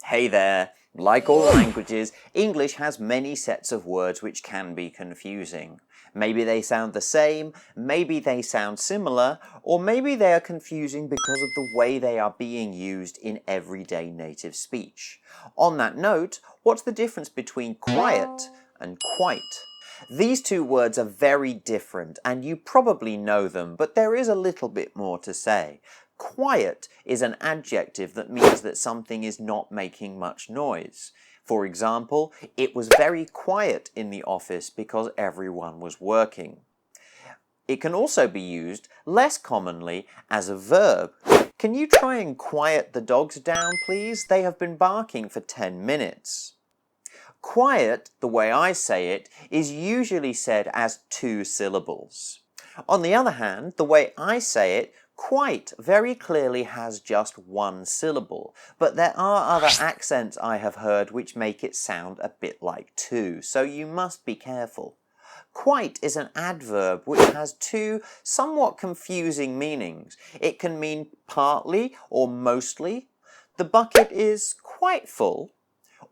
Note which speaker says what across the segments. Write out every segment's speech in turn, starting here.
Speaker 1: Hey there! Like all languages, English has many sets of words which can be confusing. Maybe they sound the same, maybe they sound similar, or maybe they are confusing because of the way they are being used in everyday native speech. On that note, what's the difference between quiet and quite? These two words are very different and you probably know them, but there is a little bit more to say. Quiet is an adjective that means that something is not making much noise. For example, it was very quiet in the office because everyone was working. It can also be used, less commonly, as a verb. Can you try and quiet the dogs down, please? They have been barking for 10 minutes. Quiet, the way I say it, is usually said as 2 syllables. On the other hand, the way I say it, quite very clearly has just 1 syllable, but there are other accents I have heard which make it sound a bit like 2, so you must be careful. Quite is an adverb which has 2 somewhat confusing meanings. It can mean partly or mostly. The bucket is quite full.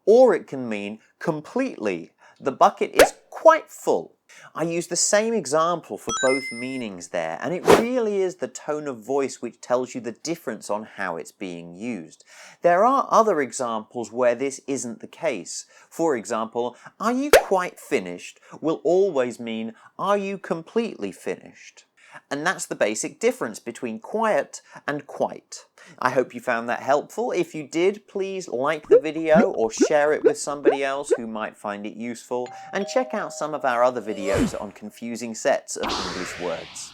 Speaker 1: Or it can mean completely. The bucket is quite full. I use the same example for both meanings there, and it really is the tone of voice which tells you the difference on how it's being used. There are other examples where this isn't the case. For example, are you quite finished will always mean, are you completely finished? And that's the basic difference between quiet and quite. I hope you found that helpful. If you did, please like the video or share it with somebody else who might find it useful, and check out some of our other videos on confusing sets of English words.